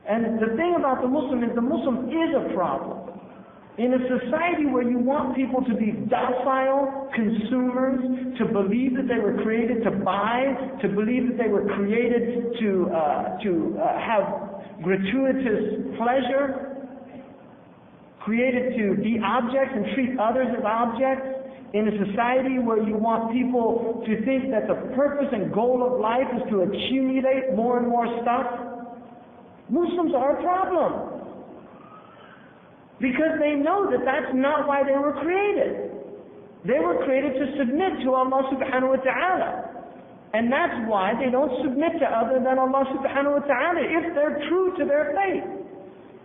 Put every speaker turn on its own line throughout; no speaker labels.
And the thing about the Muslim is the Muslim is a problem. In a society where you want people to be docile consumers, to believe that they were created to buy, to believe that they were created to have gratuitous pleasure, created to be objects and treat others as objects, in a society where you want people to think that the purpose and goal of life is to accumulate more and more stuff, Muslims are a problem. Because they know that that's not why they were created. They were created to submit to Allah subhanahu wa ta'ala. And that's why they don't submit to other than Allah subhanahu wa ta'ala if they're true to their faith.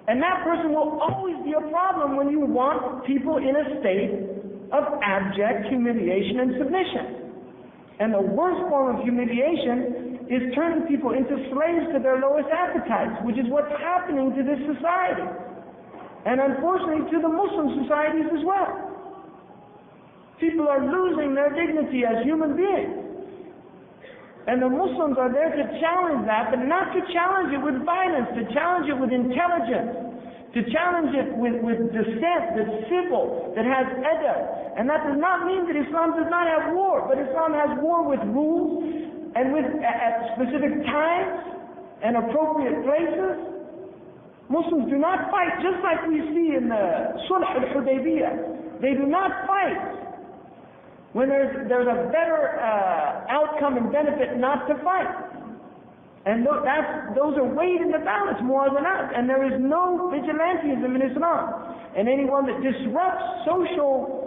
And that person will always be a problem when you want people in a state of abject humiliation and submission. And the worst form of humiliation is turning people into slaves to their lowest appetites, which is what's happening to this society. And unfortunately to the Muslim societies as well. People are losing their dignity as human beings. And the Muslims are there to challenge that, but not to challenge it with violence, to challenge it with intelligence, to challenge it with dissent that's civil, that has adab. And that does not mean that Islam does not have war, but Islam has war with rules and with at specific times and appropriate places. Muslims do not fight, just like we see in the Sulh al-Hudaybiyah. They do not fight when there's a better outcome and benefit not to fight. And those are weighed in the balance more than us. And there is no vigilantism in Islam. And anyone that disrupts social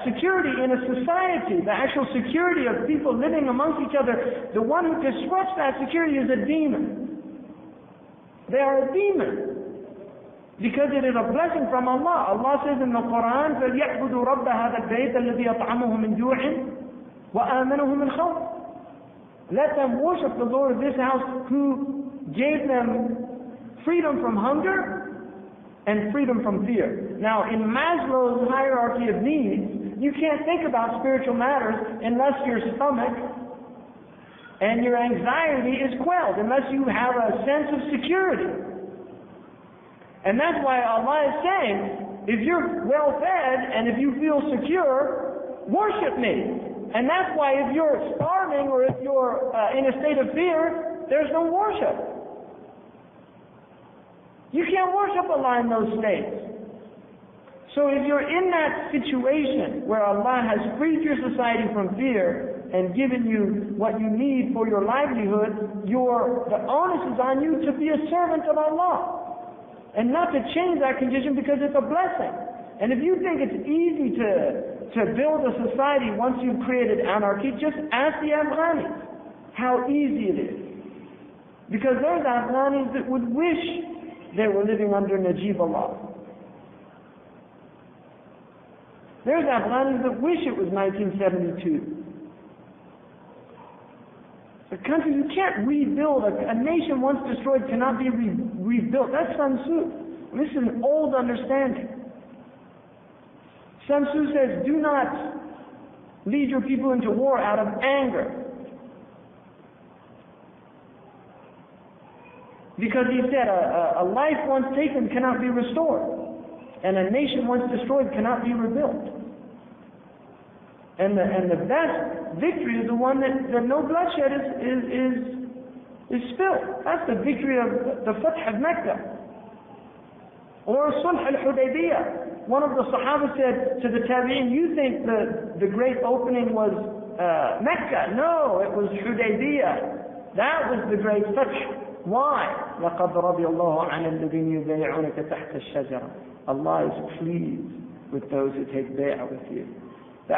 security in a society, the actual security of people living amongst each other, the one who disrupts that security is a demon. They are a demon. Because it is a blessing from Allah. Allah says in the Quran, فَلْيَعْبُدُوا رَبَّ هَذَا الْبَيْتَ الَّذِي يَطْعَمُهُ مِنْ جُوعٍ وَآمَنَهُ مِنْ خَوْفٍ. Let them worship the Lord of this house who gave them freedom from hunger and freedom from fear. Now, in Maslow's hierarchy of needs, you can't think about spiritual matters unless your stomach and your anxiety is quelled, unless you have a sense of security. And that's why Allah is saying, if you're well fed and if you feel secure, worship me. And that's why if you're starving or if you're in a state of fear, there's no worship. You can't worship Allah in those states. So if you're in that situation where Allah has freed your society from fear and given you what you need for your livelihood, the onus is on you to be a servant of Allah and not to change that condition because it's a blessing. And if you think it's easy to build a society once you've created anarchy, just ask the Afghanis how easy it is. Because there's Afghanis that would wish they were living under Najib Allah. There's Afghanis that wish it was 1972. A country you can't rebuild, a nation once destroyed cannot be rebuilt. That's Sun Tzu. And this is an old understanding. Sun Tzu says, do not lead your people into war out of anger. Because he said, a life once taken cannot be restored. And a nation once destroyed cannot be rebuilt. And the best victory is the one that no bloodshed is spilled. That's the victory of the Fath of Mecca. Or Sulh al-Hudaybiyah. One of the Sahaba said to the Tabi'in, you think the great opening was Mecca? No, it was Hudaybiyah. That was the great Fath. Why? لَقَدْ رَضِيَ اللَّهُ عَنَ الَّذِينَ يُبَايِعُونَكَ تَحْتَ الشَّجَرَةِ. Allah is pleased with those who take bay'ah with you. They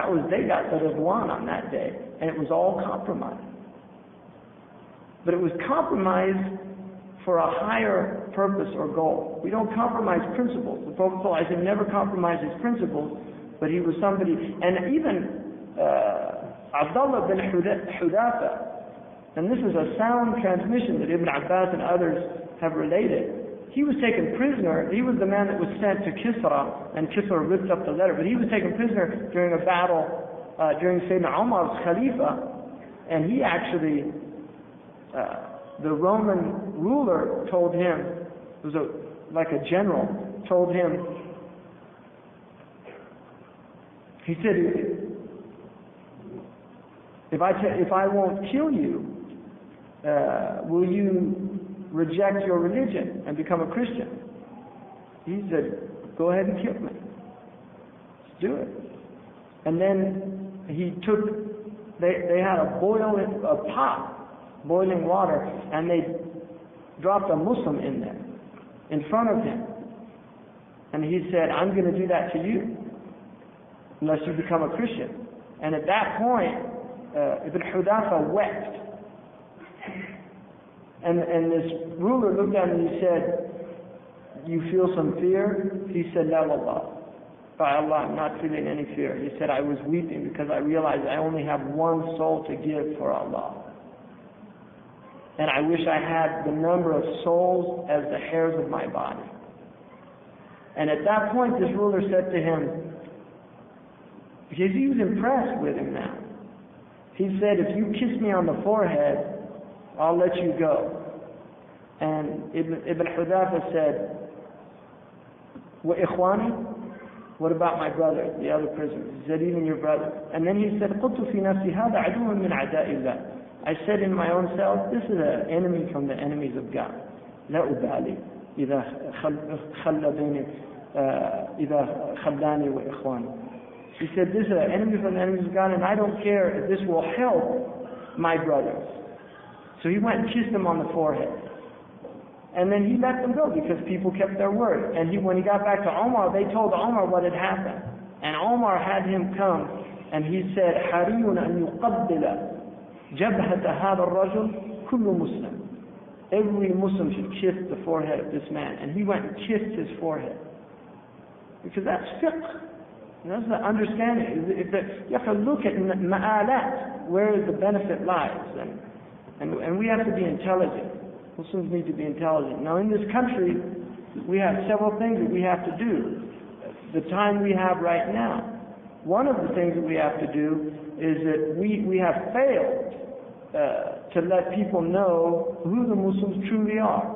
got the Ridwan on that day, and it was all compromise. But it was compromise for a higher purpose or goal. We don't compromise principles. The Prophet ﷺ never compromised his principles, but he was somebody, and even Abdullah bin Hudafa, and this is a sound transmission that Ibn Abbas and others have related. He was taken prisoner. He was the man that was sent to Kisra, and Kisra ripped up the letter. But he was taken prisoner during a battle during Sayyidina Umar's Khalifa, and he actually the Roman ruler told him, it was like a general, told him, he said, if I won't kill you, will you reject your religion and become a Christian? He said, go ahead and kill me. Let's do it. And then he took, they had a pot, boiling water, and they dropped a Muslim in there, in front of him. And he said, I'm going to do that to you, unless you become a Christian. And at that point, Ibn Hudhafa wept. And this ruler looked at him and he said, you feel some fear? He said, La wallah. By Allah, I'm not feeling any fear. He said, I was weeping because I realized I only have one soul to give for Allah. And I wish I had the number of souls as the hairs of my body. And at that point, this ruler said to him, because he was impressed with him now, he said, if you kiss me on the forehead, I'll let you go. And Ibn Hudhafa said, wa ikhwani? What about my brother, the other prisoners? He said, even your brother. And then he said, قُلْتُ فِي نَفْسِي هَذَا عَدُوٌ مِّنْ عَدَاءِ اللَّهِ. I said in my own self, this is an enemy from the enemies of God. لَا أُبَالِي إِذَا خَلَّانِي وَإِخْوَانِي. He said, this is an enemy from the enemies of God, and I don't care if this will help my brothers. So he went and kissed them on the forehead. And then he let them go because people kept their word. And when he got back to Omar, they told Omar what had happened. And Omar had him come, and he said, حَرِيٌّ أَن يُقَبِّلَ جَبْهَةَ هَذَا الرَّجُلِ كُلُّ مُسْلِمٍ. Every Muslim should kiss the forehead of this man. And he went and kissed his forehead. Because that's fiqh. That's the understanding. You have to look at ma'alat, where the benefit lies. And we have to be intelligent. Muslims need to be intelligent. Now in this country, we have several things that we have to do. The time we have right now. One of the things that we have to do is that we have failed to let people know who the Muslims truly are.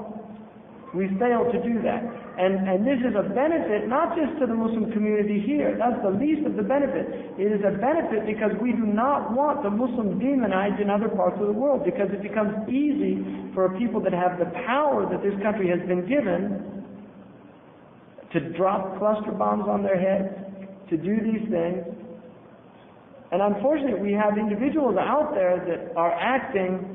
We failed to do that. And this is a benefit not just to the Muslim community here. That's the least of the benefit. It is a benefit because we do not want the Muslims demonized in other parts of the world, because it becomes easy for people that have the power that this country has been given to drop cluster bombs on their heads, to do these things. And unfortunately, we have individuals out there that are acting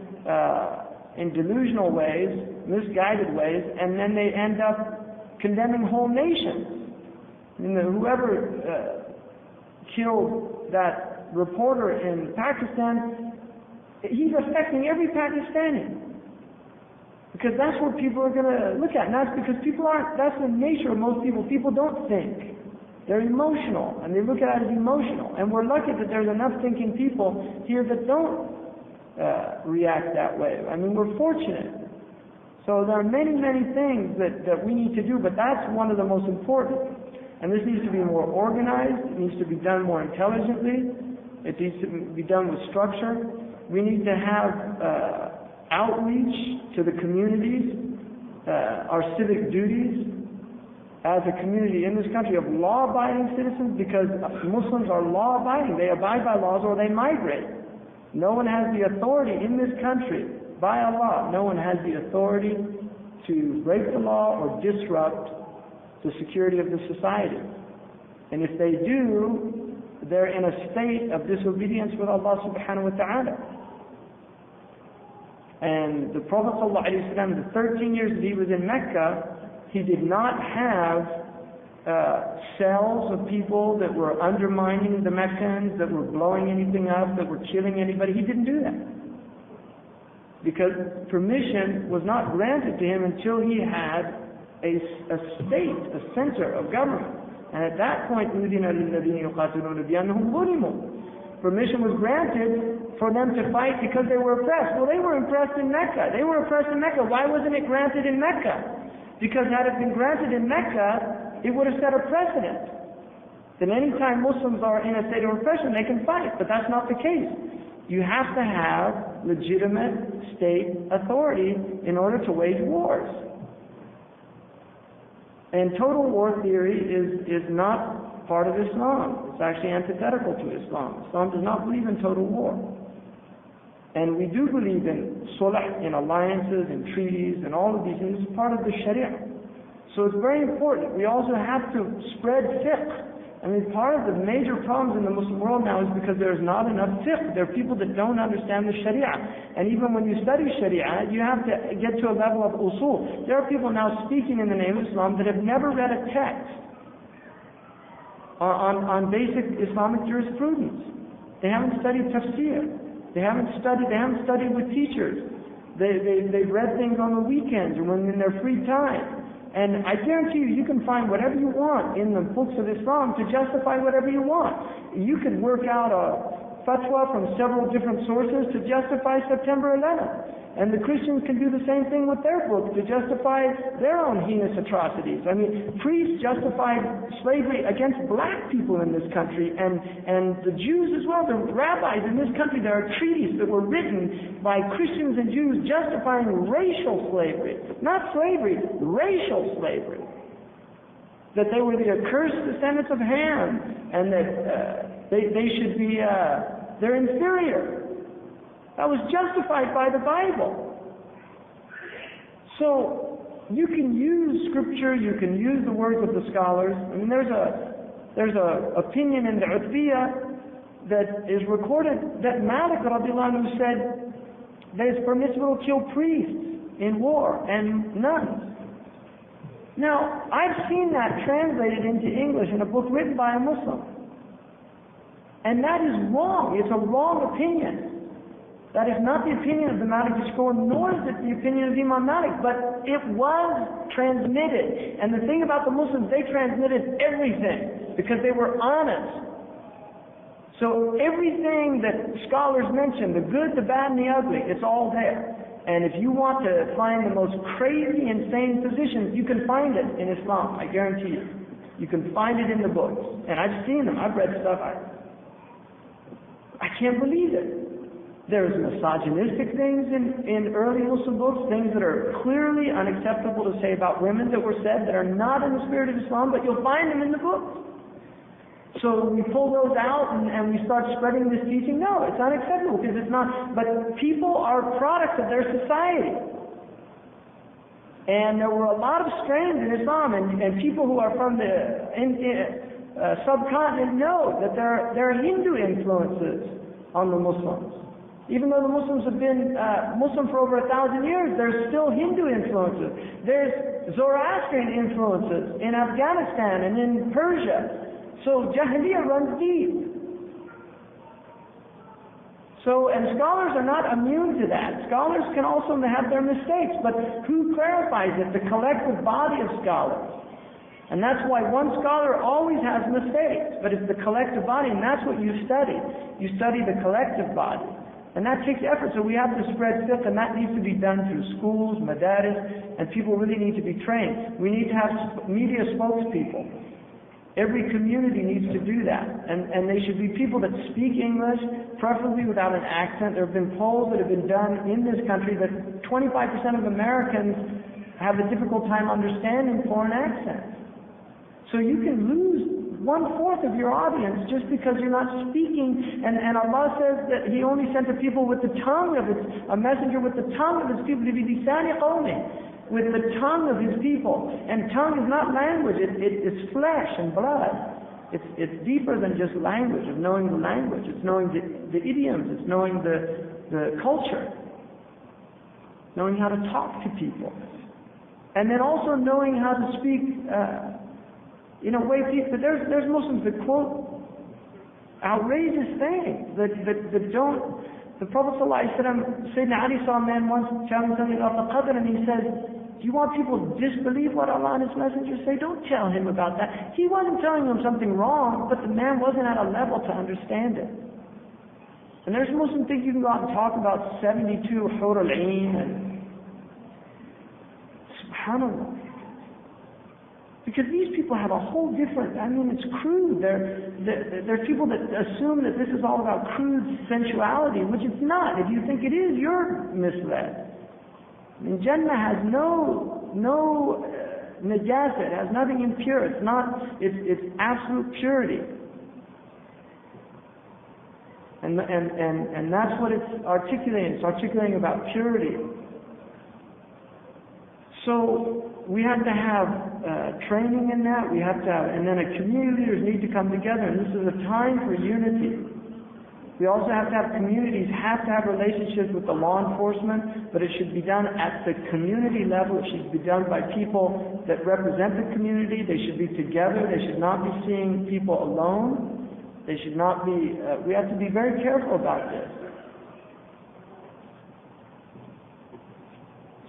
in delusional ways, misguided ways, and then they end up condemning whole nations. Whoever killed that reporter in Pakistan, he's affecting every Pakistani. Because that's what people are going to look at. And that's because that's the nature of most people. People don't think. They're emotional, and they look at it as emotional. And we're lucky that there's enough thinking people here that don't react that way. I mean, we're fortunate. So there are many, many things that we need to do, but that's one of the most important. And this needs to be more organized. It needs to be done more intelligently. It needs to be done with structure. We need to have outreach to the communities, our civic duties as a community in this country of law-abiding citizens, because Muslims are law-abiding. They abide by laws or they migrate. No one has the authority in this country, by Allah, no one has the authority to break the law or disrupt the security of the society. And if they do, they're in a state of disobedience with Allah subhanahu wa ta'ala. And the Prophet ﷺ, the 13 years that he was in Mecca, he did not have cells of people that were undermining the Meccans, that were blowing anything up, that were killing anybody. He didn't do that. Because permission was not granted to him until he had a state, a center of government. And at that point, permission was granted for them to fight because they were oppressed. Well, they were oppressed in Mecca. They were oppressed in Mecca. Why wasn't it granted in Mecca? Because had it been granted in Mecca, it would have set a precedent. Then any time Muslims are in a state of oppression, they can fight. But that's not the case. You have to have legitimate state authority in order to wage wars. And total war theory is not part of Islam. It's actually antithetical to Islam. Islam does not believe in total war. And we do believe in sulh, in alliances, in treaties, and all of these things. It's part of the Sharia. So it's very important. We also have to spread fiqh. I mean, part of the major problems in the Muslim world now is because there's not enough fiqh. There are people that don't understand the Sharia. And even when you study Sharia, you have to get to a level of usul. There are people now speaking in the name of Islam that have never read a text on basic Islamic jurisprudence. They haven't studied tafsir. They haven't studied with teachers. They've read things on the weekends or when in their free time. And I guarantee you, you can find whatever you want in the books of Islam to justify whatever you want. You could work out a fatwa from several different sources to justify September 11th. And the Christians can do the same thing with their books to justify their own heinous atrocities. I mean, priests justified slavery against black people in this country, and the Jews as well, the rabbis in this country. There are treaties that were written by Christians and Jews justifying racial slavery. Not slavery, racial slavery. That they were the accursed descendants of Ham, and that they should be, they're inferior. That was justified by the Bible. So you can use scripture, you can use the words of the scholars. I mean, there's a opinion in the Uthbiyah that is recorded that Malik radiallahu anhu said that it's permissible to kill priests in war and nuns. Now, I've seen that translated into English in a book written by a Muslim. And that is wrong. It's a wrong opinion. That is not the opinion of the Maliki school, nor is it the opinion of Imam Malik, but it was transmitted. And the thing about the Muslims, they transmitted everything because they were honest. So everything that scholars mention, the good, the bad, and the ugly, it's all there. And if you want to find the most crazy, insane positions, you can find it in Islam, I guarantee you. You can find it in the books. And I've seen them, I've read stuff, I can't believe it. There's misogynistic things in early Muslim books, things that are clearly unacceptable to say about women that were said that are not in the spirit of Islam, but you'll find them in the books. So we pull those out and we start spreading this teaching. No, it's unacceptable because it's not. But people are products of their society. And there were a lot of strains in Islam, and people who are from the subcontinent know that there are Hindu influences on the Muslims. Even though the Muslims have been Muslim for over 1,000 years, there's still Hindu influences. There's Zoroastrian influences in Afghanistan and in Persia. So Jahiliyyah runs deep. So, and scholars are not immune to that. Scholars can also have their mistakes, but who clarifies it? The collective body of scholars. And that's why one scholar always has mistakes, but it's the collective body, and that's what you study. You study the collective body. And that takes effort, so we have to spread fiqh, and that needs to be done through schools, madaris, and people really need to be trained. We need to have media spokespeople. Every community needs to do that. And they should be people that speak English, preferably without an accent. There have been polls that have been done in this country that 25% of Americans have a difficult time understanding foreign accents. So you can lose 1/4 of your audience just because you're not speaking. And Allah says that He only sent the people with the tongue of a messenger with the tongue of His people, to be lisani qawmi, with the tongue of His people. And tongue is not language, it's flesh and blood. It's deeper than just language, of knowing the language. It's knowing the idioms, it's knowing the culture, knowing how to talk to people. And then also knowing how to speak in a way, but there's Muslims that quote outrageous things that don't. The Prophet ﷺ, Sayyidina Ali saw a man once telling something about the Qadr, and he says, do you want people to disbelieve what Allah and His Messenger say? Don't tell him about that. He wasn't telling them something wrong, but the man wasn't at a level to understand it. And there's Muslims think you can go out and talk about 72 Hur al-Ain and subhanAllah. Because these people have a whole different, I mean, it's crude. They're people that assume that this is all about crude sensuality, which it's not. If you think it is, you're misled. I mean, Jannah has no najasa, it has nothing impure. It's absolute purity. And that's what it's articulating. It's articulating about purity. So we have to have training in that. We have to have, and then community leaders need to come together. And this is a time for unity. We also have to have communities have to have relationships with the law enforcement, but it should be done at the community level. It should be done by people that represent the community. They should be together. They should not be seeing people alone. They should not be. We have to be very careful about this.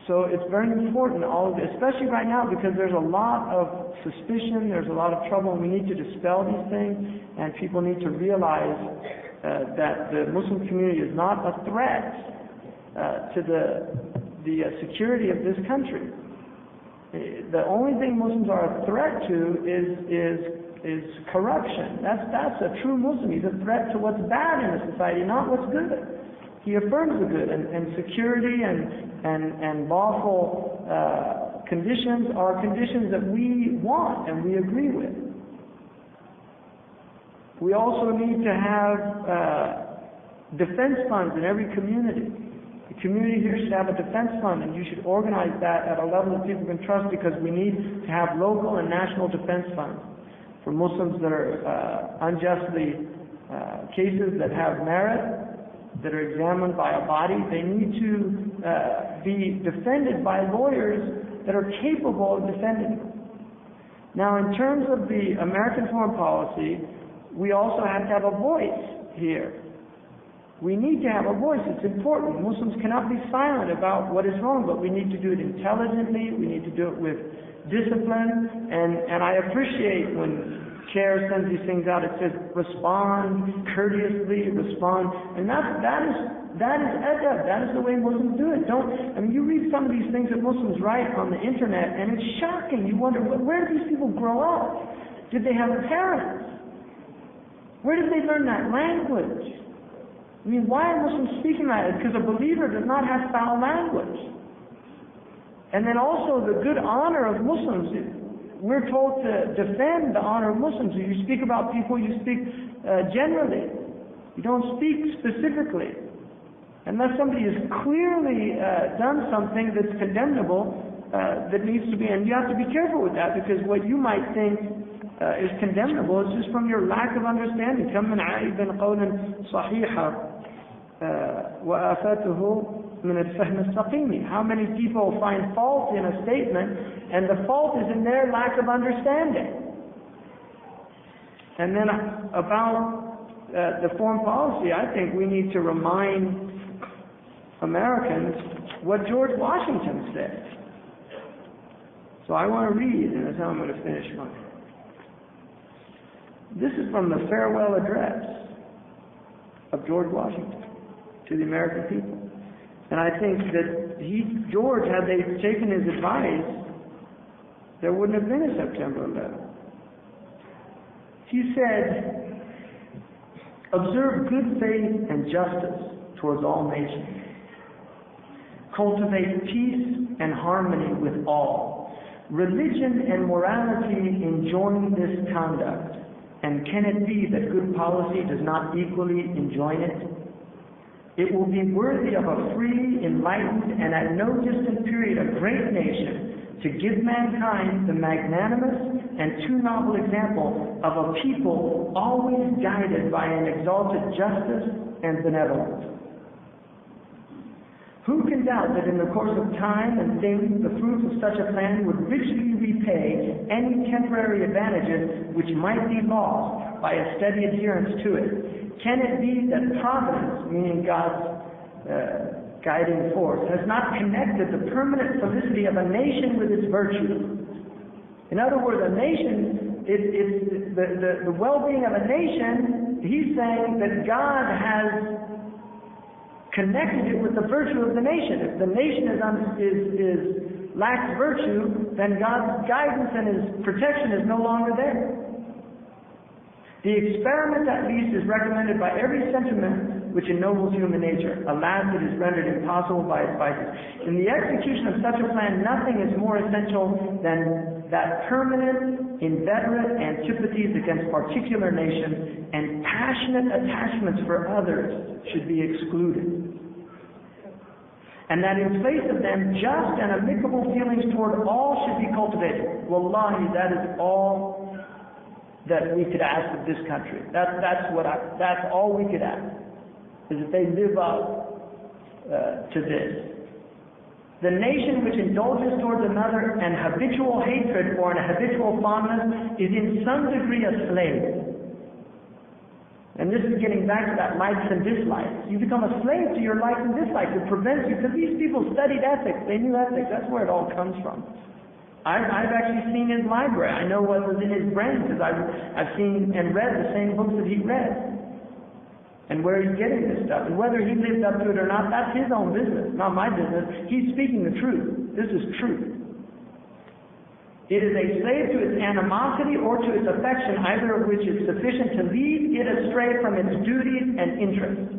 So it's very important, all of this, especially right now, because there's a lot of suspicion, there's a lot of trouble, and we need to dispel these things, and people need to realize that the Muslim community is not a threat to the security of this country. The only thing Muslims are a threat to is corruption. That's a true Muslim. He's a threat to what's bad in the society, not what's good. He affirms the good, and security and lawful conditions are conditions that we want and we agree with. We also need to have defense funds in every community. The community here should have a defense fund, and you should organize that at a level that people can trust, because we need to have local and national defense funds for Muslims that are unjustly cases that have merit, that are examined by a body. They need to be defended by lawyers that are capable of defending them. Now, in terms of the American foreign policy, we also have to have a voice here. We need to have a voice. It's important. Muslims cannot be silent about what is wrong, but we need to do it intelligently. We need to do it with discipline. And I appreciate when CARE sends these things out, it says respond courteously, respond, and that is adab. That is the way Muslims do it. You read some of these things that Muslims write on the internet, and it's shocking. You wonder, where did these people grow up? Did they have parents? Where did they learn that language? I mean, why are Muslims speaking like that? Because a believer does not have foul language. And then also the good honor of Muslims. We're told to defend the honor of Muslims. If you speak about people, you speak generally. You don't speak specifically. Unless somebody has clearly done something that's condemnable, that needs to be, and you have to be careful with that, because what you might think is condemnable is just from your lack of understanding. كم من عائب قولا صحيحا وآفاته من الفهم السقيم. How many people find fault in a statement, and the fault is in their lack of understanding. And then about the foreign policy, I think we need to remind Americans what George Washington said. So I want to read, and that's how I'm going to finish mine. This is from the farewell address of George Washington to the American people. And I think that George, had they taken his advice, there wouldn't have been a September 11th. He said, observe good faith and justice towards all nations. Cultivate peace and harmony with all. Religion and morality enjoin this conduct. And can it be that good policy does not equally enjoin it? It will be worthy of a free, enlightened, and at no distant period a great nation to give mankind the magnanimous and too novel example of a people always guided by an exalted justice and benevolence. Who can doubt that in the course of time and things the fruits of such a plan would richly repay any temporary advantages which might be lost by a steady adherence to it? Can it be that Providence, meaning God's guiding force, has not connected the permanent felicity of a nation with its virtue? In other words, a nation, the well-being of a nation, he's saying that God has connected it with the virtue of the nation. If the nation is lacks virtue, then God's guidance and His protection is no longer there. The experiment, at least, is recommended by every sentiment which ennobles human nature. Alas, it is rendered impossible by its vices. In the execution of such a plan, nothing is more essential than that permanent, inveterate antipathies against particular nations and passionate attachments for others should be excluded. And that in place of them, just and amicable feelings toward all should be cultivated. Wallahi, that is all that we could ask of this country. That's all we could ask, is that they live up to this. The nation which indulges towards another an habitual hatred or an habitual fondness is in some degree a slave. And this is getting back to that likes and dislikes. You become a slave to your likes and dislikes. It prevents you, because these people studied ethics. They knew ethics. That's where it all comes from. I've actually seen his library. I know what was in his brain, because I've seen and read the same books that he read. And where he's getting this stuff. And whether he lived up to it or not, that's his own business, not my business. He's speaking the truth. This is truth. It is a slave to its animosity or to its affection, either of which is sufficient to lead it astray from its duties and interests.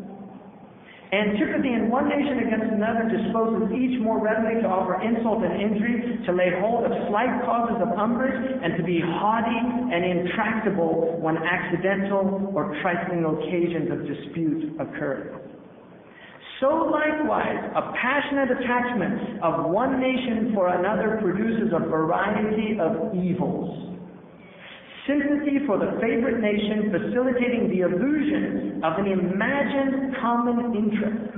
Antipathy in one nation against another disposes each more readily to offer insult and injury, to lay hold of slight causes of umbrage, and to be haughty and intractable when accidental or trifling occasions of dispute occur. So likewise, a passionate attachment of one nation for another produces a variety of evils. Sympathy for the favorite nation facilitating the illusion of an imagined common interest.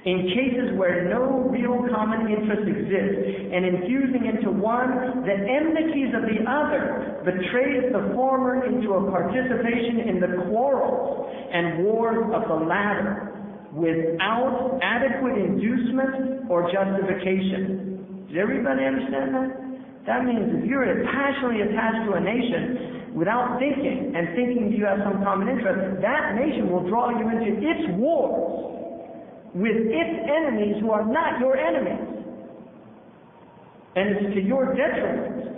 In cases where no real common interest exists, and infusing into one the enmities of the other, betrays the former into a participation in the quarrels and wars of the latter, without adequate inducement or justification. Does everybody understand that? That means if you're passionately attached to a nation without thinking and thinking you have some common interest, that nation will draw you into its wars with its enemies who are not your enemies. And it's to your detriment.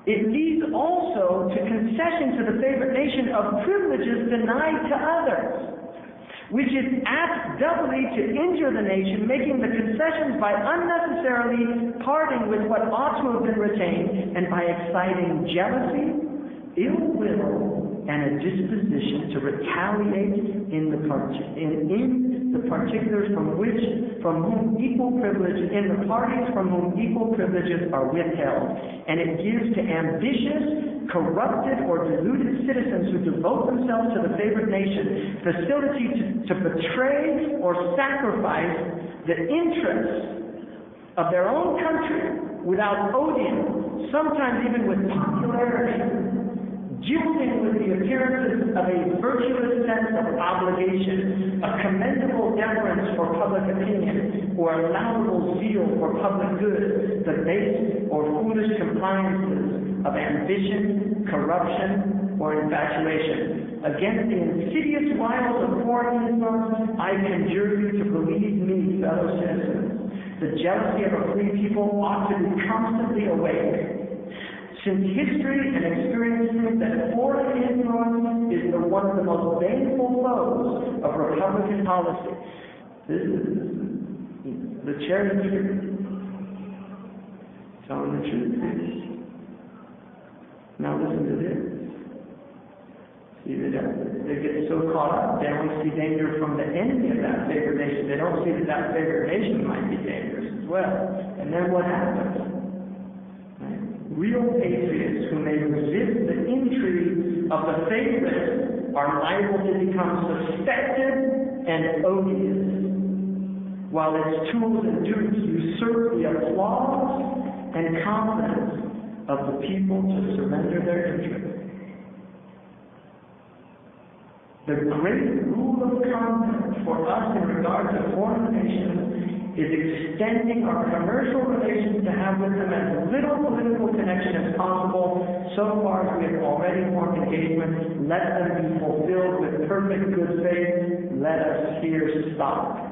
It leads also to concession to the favorite nation of privileges denied to others, which is apt doubly to injure the nation, making the concessions by unnecessarily parting with what ought to have been retained, and by exciting jealousy, ill will, and a disposition to retaliate in the particulars from whom equal privileges, in the parties from whom equal privileges are withheld, and it gives to ambitious, corrupted, or deluded citizens who devote themselves to the favored nation facility to betray or sacrifice the interests of their own country without odium, sometimes even with popularity, gilding with the appearances of a virtuous sense of obligation, a commendable deference for public opinion, or a laudable zeal for public good, the base or foolish compliances of ambition, corruption, or infatuation. Against the insidious wiles of foreign influence, I conjure you to believe me, fellow citizens. The jealousy of a free people ought to be constantly awake, since history and experience prove that foreign influence is one of the most baneful foes of Republican policy. This is the cherry tree. Telling the truth. Now listen to this. See, they get so caught up, they only see danger from the enemy of that favored nation. They don't see that that favored nation might be dangerous as well. And then what happens? Real patriots who may resist the intrigue of the favorite are liable to become suspected and odious, while its tools and dupes usurp the applause and confidence of the people to surrender their interest. The great rule of conduct for us in regard to foreign nations is extending our commercial relations to have with them as little political connection as possible. So far as we have already formed engagement, let them be fulfilled with perfect good faith. Let us here stop.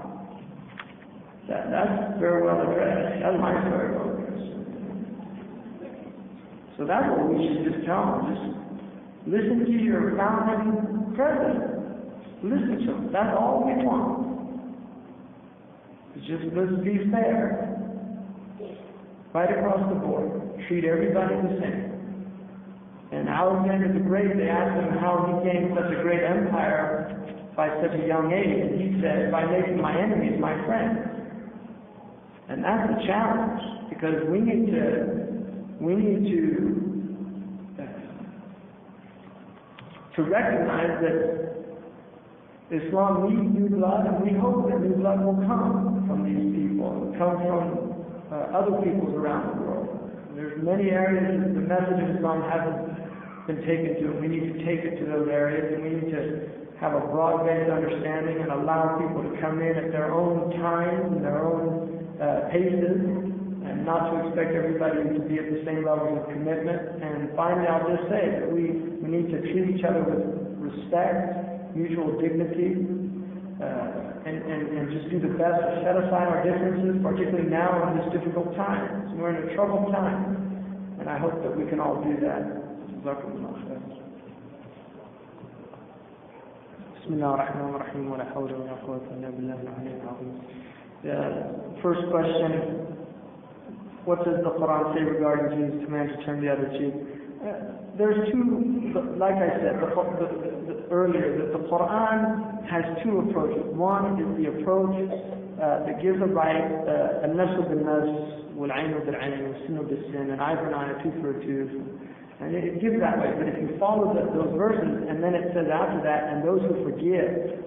That's very well addressed. That's my very well addressed. So that's what we should just tell them. Just listen to your founding president. Listen to him. That's all we want. Just let's be fair. Right across the board. Treat everybody the same. And Alexander the Great, they asked him how he gained such a great empire by such a young age. And he said, by making my enemies my friends. And that's the challenge. Because we need to recognize that Islam needs new blood, and we hope that new blood will come from these people, come from other peoples around the world. There's many areas that the message of Islam hasn't been taken to, and we need to take it to those areas, and we need to have a broad-based understanding and allow people to come in at their own time and their own paces, and not to expect everybody to be at the same level of commitment. And finally, I'll just say that we need to treat each other with respect, mutual dignity, and just do the best to set aside our differences, particularly now in this difficult time. We're in a troubled time, and I hope that we can all do that. First question, what does the Quran say regarding Jews' command to turn the other cheek? There's two, like I said earlier, that the Quran has two approaches. One is the approach that gives a right, al-nafs bil-nafs, wal-ayn bil-ayn, wal-sin bil-sin, an eye for an eye, a tooth for a tooth. And it gives that way. But if you follow those verses, and then it says after that, and those who forgive,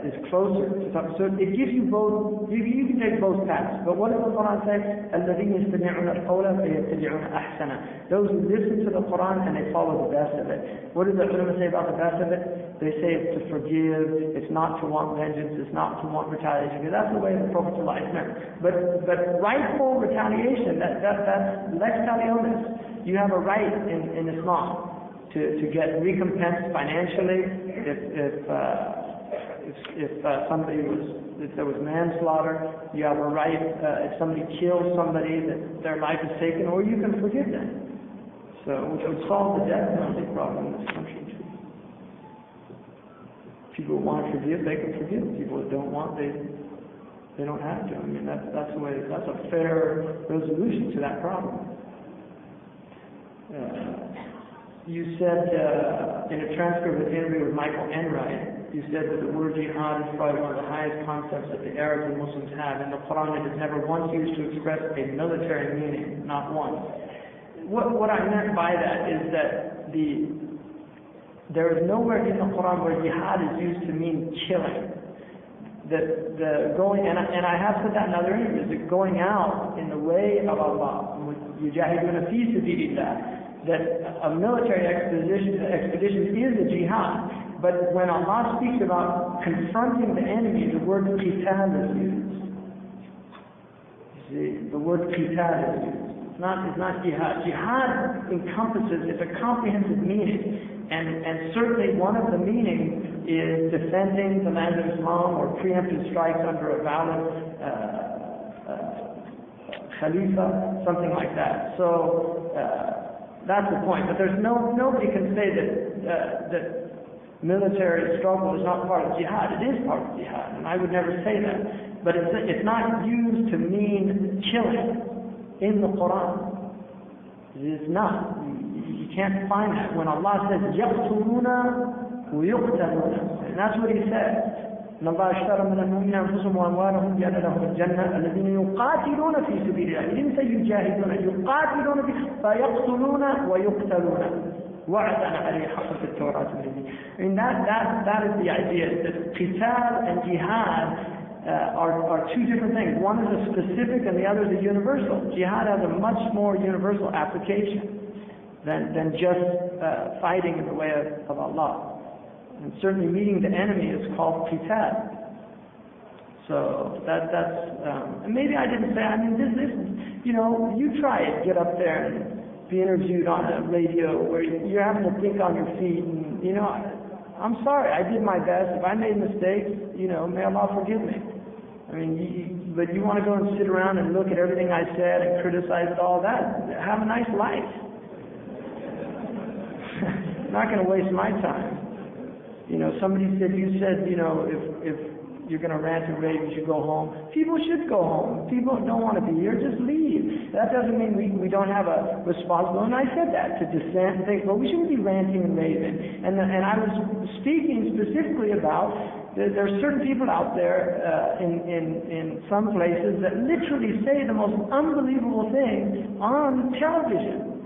is closer to something. So it gives you both, you can take both paths. But what does the Quran say? الَّذِينَ يَسْتَمِعُونَ الْقَوْلَ فَيَتَّبِعُونَ أَحْسَنَهُ. Those who listen to the Quran and they follow the best of it. What does the ulama say about the best of it? They say it's to forgive, it's not to want vengeance, it's not to want retaliation. Because that's the way the Prophet ﷺ meant. But rightful retaliation, that's lex talionis. You have a right in Islam to get recompense financially if there was manslaughter. You have a right if somebody kills somebody that their life is taken, or you can forgive them. So which would solve the death penalty problem in this country too. People who want to forgive, they can forgive. People who don't want, they don't have to. I mean that's the way. That's a fair resolution to that problem. You said in a transcript of an interview with Michael Enright, you said that the word jihad is probably one of the highest concepts that the Arabs and Muslims have. In the Quran, it is never once used to express a military meaning, not once. What I meant by that is that there is nowhere in the Quran where jihad is used to mean killing. And I have said that in other interviews, that going out in the way of Allah, yujahiduna fi sabilillah, that a military expedition is a jihad. But when Allah speaks about confronting the enemy, the word qital is used. You see, the word qital is used. It's not jihad. Jihad encompasses, it's a comprehensive meaning. And certainly one of the meanings is defending the land of Islam or preemptive strikes under a valid Khalifa, something like that. So that's the point. But there's nobody can say that military struggle is not part of jihad. It is part of jihad, and I would never say that. But it's not used to mean killing in the Quran. It is not. You can't find that. When Allah says يَقْتُلُونَ وَيُقْتَلُونَ, and that's what He said. إن الله اشترى من المؤمنين أنفسهم وأموالهم بأن لهم الجنة الذين يقاتلون في سبيل الله. He didn't say يجاهدون, يقاتلون فيقتلون ويقتلون وعدا عليه حق في التوراة والإنجيل. I mean that is the idea that qital and jihad are two different things. One is a specific and the other is a universal. Jihad has a much more universal application than just fighting in the way of Allah. And certainly meeting the enemy is called qital. So that's and maybe I didn't say, I mean this you try it, get up there and be interviewed on a radio where you're having to think on your feet, and I'm sorry, I did my best. If I made mistakes, may Allah forgive me. I mean, but you want to go and sit around and look at everything I said and criticize it all that, have a nice life. I'm not going to waste my time. You know, somebody said, you said, you know, if you're going to rant and rave, you should go home. People should go home. People don't want to be here, just leave. That doesn't mean we don't have a responsibility. And I said that to dissent and think, well, we shouldn't be ranting and raving. And I was speaking specifically about there are certain people out there in some places that literally say the most unbelievable things on television.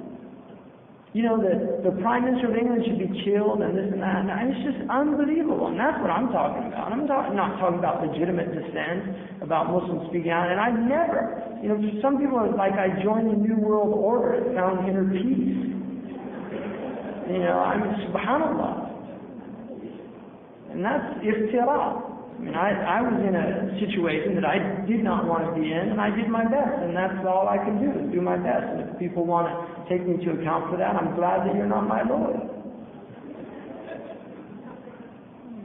You know, that the Prime Minister of England should be killed and this and that. And it's just unbelievable. And that's what I'm talking about. I'm not talking about legitimate dissent, about Muslims speaking out. And I never, you know, some people are like, I joined the New World Order and found inner peace. You know, I mean, subhanAllah. And that's iftira. I mean, I was in a situation that I did not want to be in, and I did my best, and that's all I can do, is do my best. And if people want to take me into account for that, I'm glad that you're not my Lord.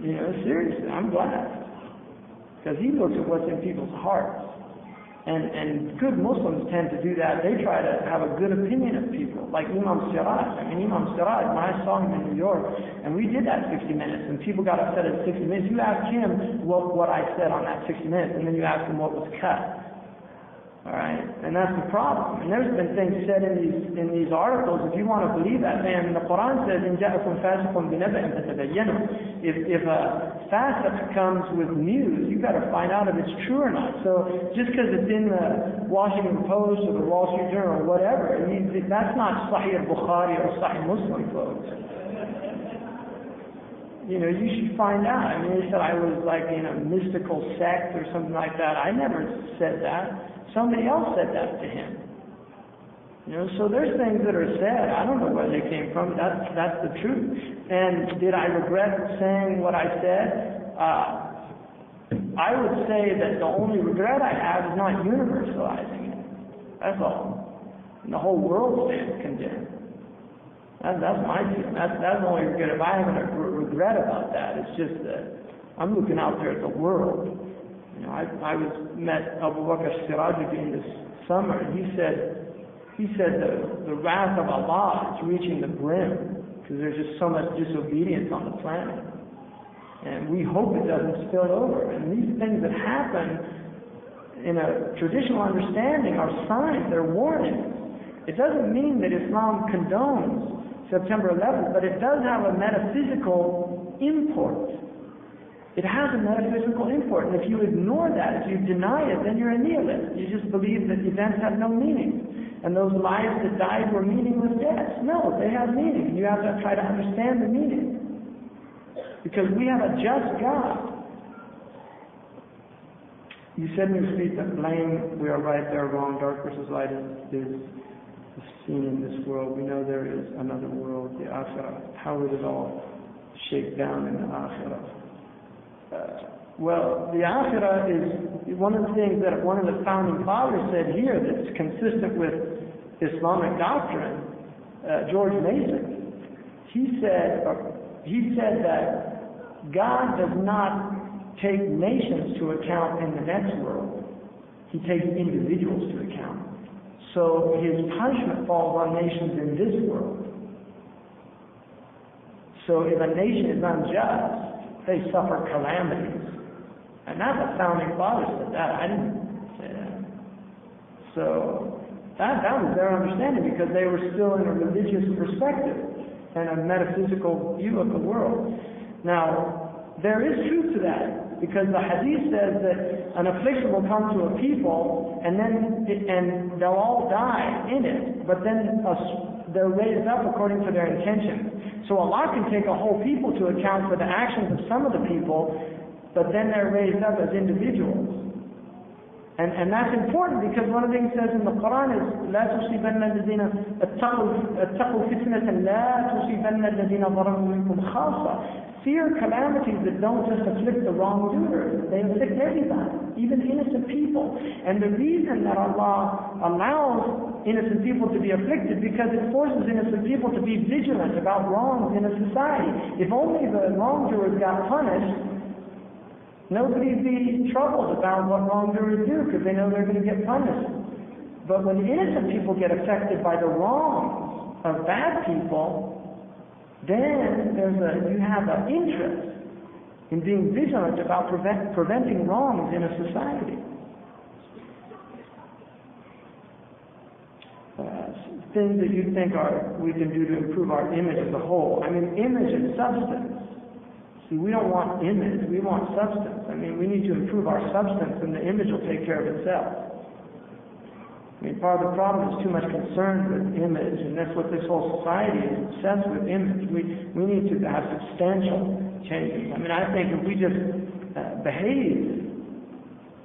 You know, seriously, I'm glad. Because he looks at what's in people's hearts. And good Muslims tend to do that. They try to have a good opinion of people, like Imam Siraj. I mean, Imam Siraj, when I saw him in New York, and we did that 60 Minutes, and people got upset at 60 Minutes, you asked him what I said on that 60 Minutes, and then you asked him what was cut. All right? And that's the problem. And there's been things said in these articles, if you want to believe that, man, the Quran says, إِن جَاءَكُمْ فَاسِقٌ بِنَبَإٍ فَتَبَيَّنُوا. If a fasiq comes with news, you've got to find out if it's true or not. So just because it's in the Washington Post or the Wall Street Journal or whatever, that's not Sahih al-Bukhari or Sahih Muslim, folks. You know, you should find out. I mean, they said I was like in a mystical sect or something like that. I never said that. Somebody else said that to him. You know, so there's things that are said. I don't know where they came from. That's the truth. And did I regret saying what I said? I would say that the only regret I have is not universalizing it. That's all. And the whole world stands condemned. That's my view. That's the only regret. If I have a regret about that, it's just that I'm looking out there at the world. You know, I met Abu Bakr Sirajuddin this summer, and he said the wrath of Allah is reaching the brim because there's just so much disobedience on the planet, and we hope it doesn't spill over. And these things that happen in a traditional understanding are signs, they're warnings. It doesn't mean that Islam condones September 11th, but it does have a metaphysical import. It has a metaphysical import, and if you ignore that, if you deny it, then you're a nihilist. You just believe that events have no meaning, and those lives that died were meaningless deaths. No, they have meaning. You have to try to understand the meaning, because we have a just God. You said in your speech that blame, we are right, they are wrong, dark versus light is seen in this world. We know there is another world, the Akhirah. How will it all shake down in the Akhirah? Well, the Akhirah is one of the things that one of the founding fathers said here that's consistent with Islamic doctrine. George Mason, he said that God does not take nations to account in the next world. He takes individuals to account. So his punishment falls on nations in this world. So if a nation is unjust, they suffer calamities. And that's a founding father said that. I didn't say that. So that was their understanding, because they were still in a religious perspective and a metaphysical view of the world. Now, there is truth to that, because the hadith says that an affliction will come to a people and they'll all die in it, but then they're raised up according to their intentions. So Allah can take a whole people to account for the actions of some of the people, but then they're raised up as individuals. And that's important, because one of the things it says in the Quran is لا تصيبن الذين اتقوا فتنة لا تصيبن الذين ظلموا منكم خاصة. Fear calamities that don't just afflict the wrongdoers, they afflict everybody, even innocent people. And the reason that Allah allows innocent people to be afflicted, because it forces innocent people to be vigilant about wrongs in a society. If only the wrongdoers got punished, Nobody'd be troubled about what wrongdoers do because they know they're going to get punished. But when innocent people get affected by the wrongs of bad people, then you have an interest in being vigilant about preventing wrongs in a society. Things that you think we can do to improve our image as a whole. I mean, image and substance. See, we don't want image, we want substance. I mean, we need to improve our substance and the image will take care of itself. I mean, part of the problem is too much concern with image, and that's what this whole society is obsessed with, image. We need to have substantial changes. I mean, I think if we just behave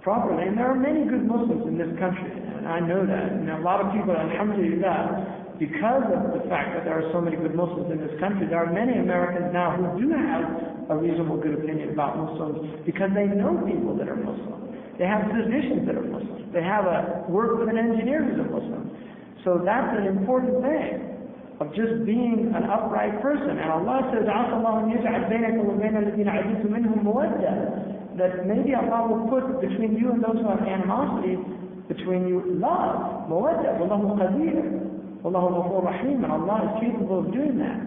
properly, and there are many good Muslims in this country, and I know that. And a lot of people, alhamdulillah, because of the fact that there are so many good Muslims in this country, there are many Americans now who do have a reasonable good opinion about Muslims because they know people that are Muslim. They have physicians that are Muslims. They have work with an engineer who's a Muslim. So that's an important thing of just being an upright person. And Allah says, that maybe Allah will put between you and those who have animosity, between you love, mawadda, wallahu qadir, wallahu ghafur rahim, and Allah is capable of doing that.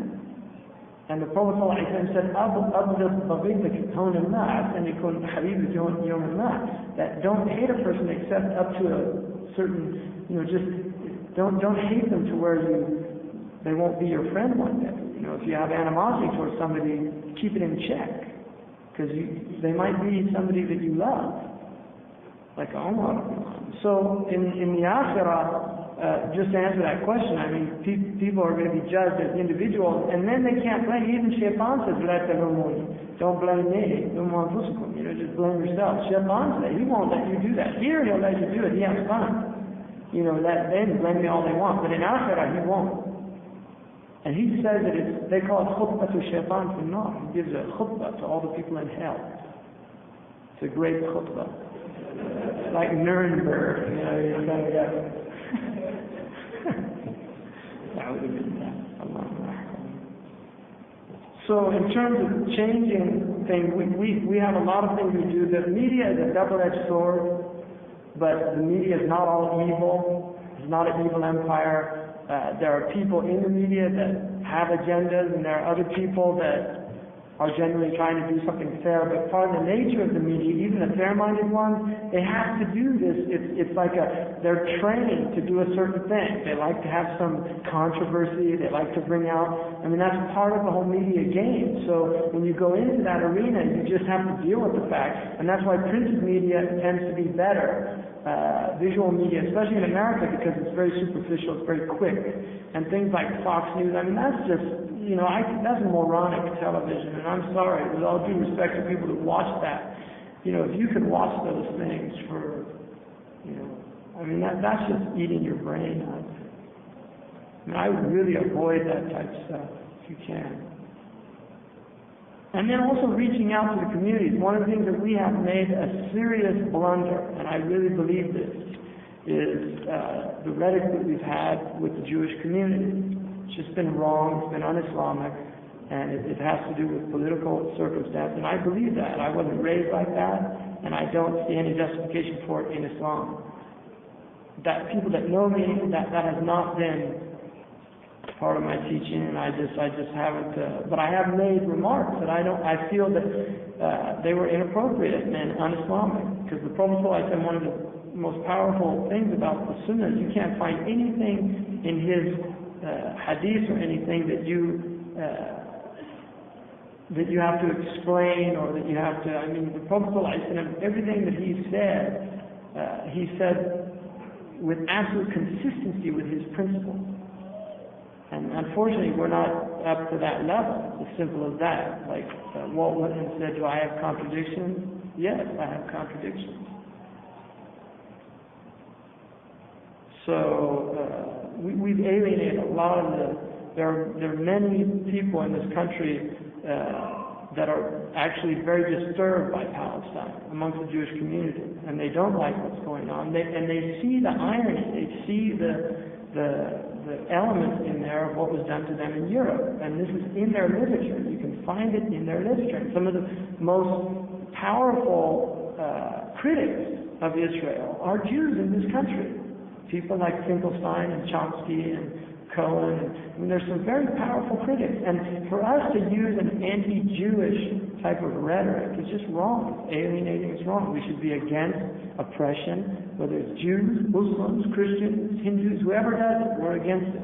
And the Prophet ﷺ said, that don't hate a person except up to a certain, just don't hate them to where they won't be your friend one day. If you have animosity towards somebody, keep it in check, because they might be somebody that you love, like Umar. So in the Akhirah, just to answer that question, I mean, people are going to be judged as individuals, and then they can't blame. Even Shaitan says, don't blame me, just blame yourself. Shaitan says, he won't let you do that. Here he'll let you do it, he has fun. Then blame me all they want, but in Akhirah he won't. And he says that they call it khutbah to Shaitan fi nar. He gives a khutbah to all the people in hell. It's a great khutbah. It's like Nuremberg, you kind of got So in terms of changing things, we have a lot of things we do. The media is a double-edged sword, but the media is not all evil. It's not an evil empire. There are people in the media that have agendas, and there are other people that are generally trying to do something fair, but part of the nature of the media, even the fair-minded ones, they have to do this. It's like they're trained to do a certain thing. They like to have some controversy. They like to bring out, that's part of the whole media game. So when you go into that arena, you just have to deal with the fact, and that's why printed media tends to be better. Visual media, especially in America, because it's very superficial, it's very quick. And things like Fox News, that's just, that's moronic television, and I'm sorry, with all due respect to people who watch that, if you could watch those things for, that's just eating your brain out. I would really avoid that type of stuff, if you can. And then also reaching out to the communities. One of the things that we have made a serious blunder, and I really believe this, is the rhetoric that we've had with the Jewish community. It's just been wrong, it's been un-Islamic, and it has to do with political circumstance, and I believe that. I wasn't raised like that, and I don't see any justification for it in Islam. That people that know me, that has not been part of my teaching, and I just haven't, but I have made remarks that I feel that they were inappropriate and un-Islamic, because the Prophet ﷺ, one of the most powerful things about the Sunnah is you can't find anything in his hadith or anything that you have to explain, or that you have to, the Prophet ﷺ, everything that he said with absolute consistency with his principles. And unfortunately, we're not up to that level. It's as simple as that. Like Walt Whitman said, do I have contradictions? Yes, I have contradictions. So we've alienated a lot of there are many people in this country that are actually very disturbed by Palestine amongst the Jewish community, and they don't like what's going on. And they see the irony. They see the elements in there of what was done to them in Europe. And this is in their literature. You can find it in their literature. And some of the most powerful critics of Israel are Jews in this country. People like Finkelstein and Chomsky and Cohen. I mean, there's some very powerful critics. And for us to use an anti-Jewish type of rhetoric is just wrong. Alienating is wrong. We should be against oppression, whether it's Jews, Muslims, Christians, Hindus, whoever does it, we're against it.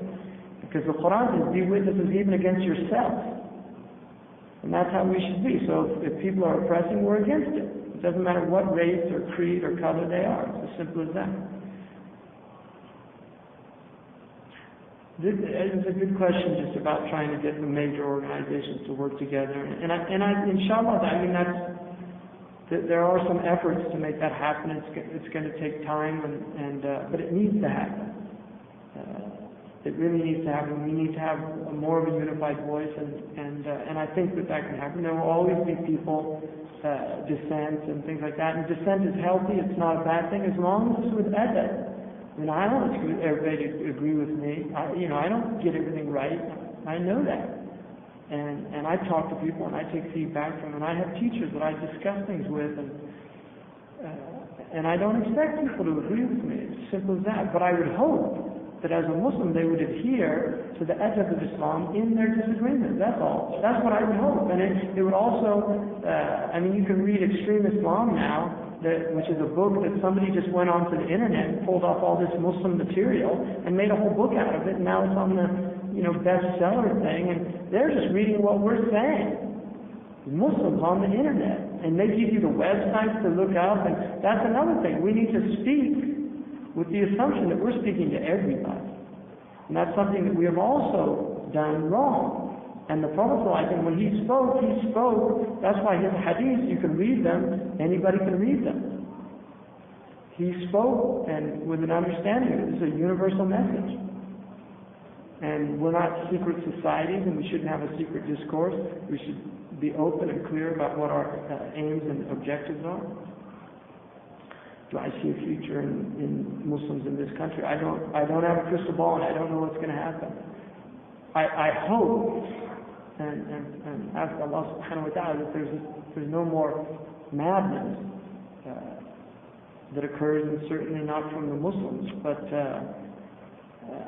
Because the Quran says, be witnesses even against yourself. And that's how we should be. So if people are oppressing, we're against it. It doesn't matter what race or creed or color they are. It's as simple as that. This is a good question just about trying to get the major organizations to work together. And inshallah, I mean, there are some efforts to make that happen. It's going to take time, but it needs to happen. It really needs to happen. We need to have more of a unified voice, and I think that can happen. There will always be people dissent and things like that, and dissent is healthy. It's not a bad thing as long as it's with adab. I mean, I don't expect everybody to agree with me. I don't get everything right. I know that. And I talk to people and I take feedback from them. And I have teachers that I discuss things with, and I don't expect people to agree with me. It's as simple as that. But I would hope that as a Muslim they would adhere to the adab of Islam in their disagreement. That's all. That's what I would hope. And it would also, you can read Extreme Islam now, which is a book that somebody just went onto the internet and pulled off all this Muslim material and made a whole book out of it, and now it's on the bestseller thing, and they're just reading what we're saying. Muslims on the internet, and they give you the websites to look up, and that's another thing. We need to speak with the assumption that we're speaking to everybody, and that's something that we have also done wrong. And the Prophet, when he spoke, that's why his hadiths, you can read them, anybody can read them. He spoke, and with an understanding that it's a universal message. And we're not secret societies, and we shouldn't have a secret discourse. We should be open and clear about what our aims and objectives are. Do I see a future in Muslims in this country? I don't have a crystal ball, and I don't know what's going to happen. I hope and ask Allah subhanahu wa ta'ala that there's no more madness that occurs, and certainly not from the Muslims. But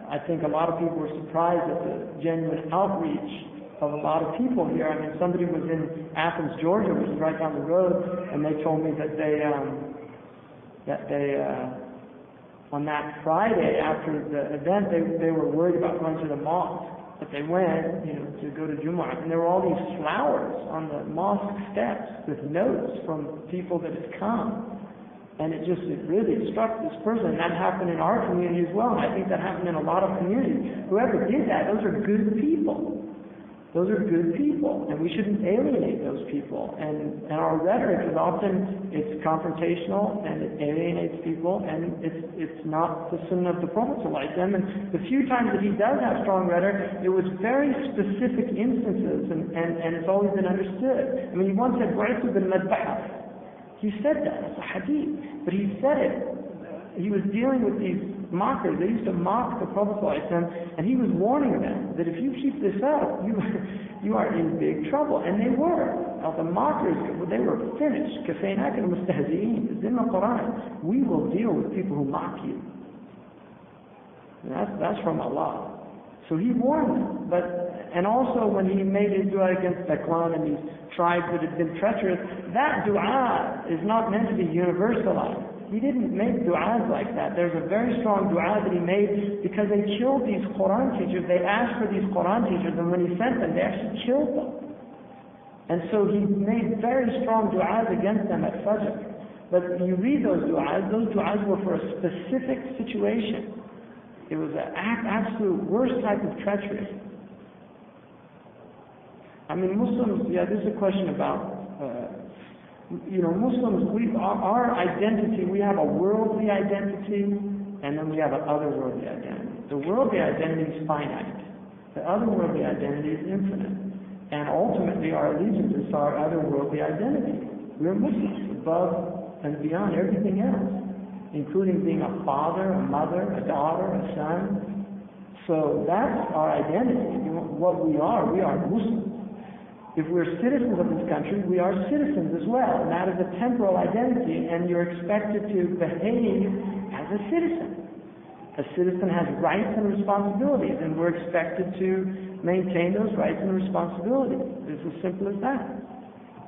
I think a lot of people were surprised at the genuine outreach of a lot of people here. I mean, somebody was in Athens, Georgia, which is right down the road, and they told me that they on that Friday after the event, they were worried about going to the mosque. But they went, to go to Jumu'ah, and there were all these flowers on the mosque steps with notes from people that had come. And it really struck this person, and that happened in our community as well, and I think that happened in a lot of communities. Whoever did that, those are good people. Those are good people, and we shouldn't alienate those people. And our rhetoric is often, it's confrontational, and it alienates people, and it's not the sunnah of the Prophet ﷺ. And the few times that he does have strong rhetoric, it was very specific instances, and it's always been understood. I mean, he once said, "Bu'ithu bil madbah." He said that, it's a hadith, but he said it. He was dealing with these mockers. They used to mock the Prophet ﷺ, and he was warning them that if you keep this up, you are in big trouble. And they were. Now the mockers, they were finished. كَفَيْنَاكَ الْمُسْتَهْزِئِينَ. It's in the Quran. We will deal with people who mock you. And that's from Allah. So he warned them. And also when he made his dua against Daklan and these tribes that had been treacherous, that dua is not meant to be universalized. He didn't make du'as like that. There's a very strong du'a that he made because they killed these Quran teachers. They asked for these Quran teachers, and when he sent them, they actually killed them. And so he made very strong du'as against them at Fajr. But you read those du'as were for a specific situation. It was an absolute worst type of treachery. I mean, Muslims, this is a question about Muslims, our identity, we have a worldly identity, and then we have an otherworldly identity. The worldly identity is finite. The otherworldly identity is infinite. And ultimately, our allegiance is to our otherworldly identity. We're Muslims, above and beyond everything else, including being a father, a mother, a daughter, a son. So that's our identity. What we are Muslims. If we're citizens of this country, we are citizens as well, and that is a temporal identity, and you're expected to behave as a citizen. A citizen has rights and responsibilities, and we're expected to maintain those rights and responsibilities. It's as simple as that.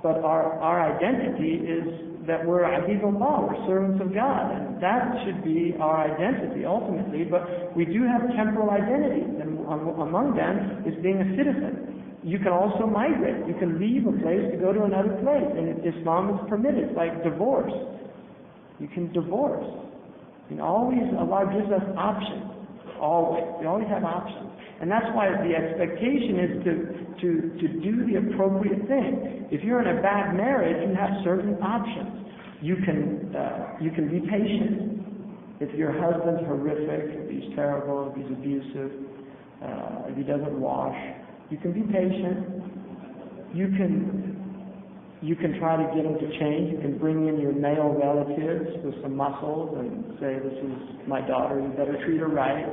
But our identity is that we're Abidullah, we're servants of God, and that should be our identity ultimately. But we do have temporal identities, and among them is being a citizen. You can also migrate. You can leave a place to go to another place, and Islam is permitted, like divorce. You can divorce. And always, Allah gives us options. Always. We always have options. And that's why the expectation is to do the appropriate thing. If you're in a bad marriage, you have certain options. You can be patient. If your husband's horrific, if he's terrible, if he's abusive, if he doesn't wash, you can be patient. You can try to get him to change. You can bring in your male relatives with some muscles and say, this is my daughter, you better treat her right.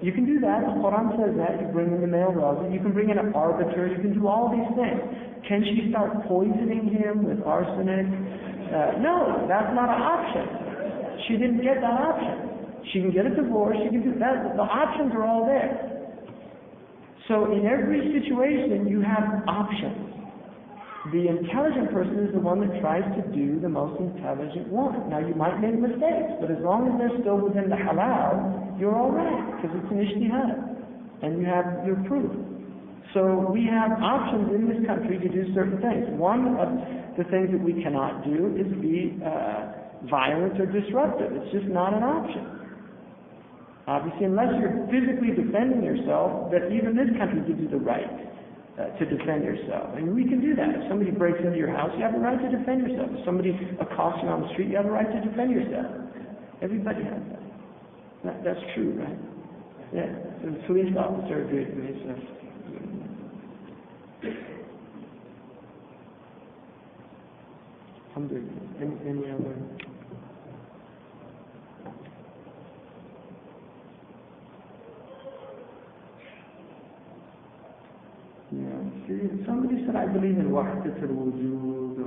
You can do that. The Quran says that. You bring in the male relative. You can bring in an arbiter. You can do all these things. Can she start poisoning him with arsenic? No, that's not an option. She didn't get that option. She can get a divorce. She can do that. The options are all there. So in every situation, you have options. The intelligent person is the one that tries to do the most intelligent one. Now, you might make mistakes, but as long as they're still within the halal, you're all right, because it's an ijtihad, and you have your proof. So we have options in this country to do certain things. One of the things that we cannot do is be violent or disruptive. It's just not an option. Obviously, unless you're physically defending yourself, that even this country gives you the right to defend yourself. And we can do that. If somebody breaks into your house, you have a right to defend yourself. If somebody accosts you on the street, you have a right to defend yourself. Everybody has that. That's true, right? Yeah. So the police officer agreed with me, so. Any other? Yeah. See, somebody said, I believe in wahdat al-wujud.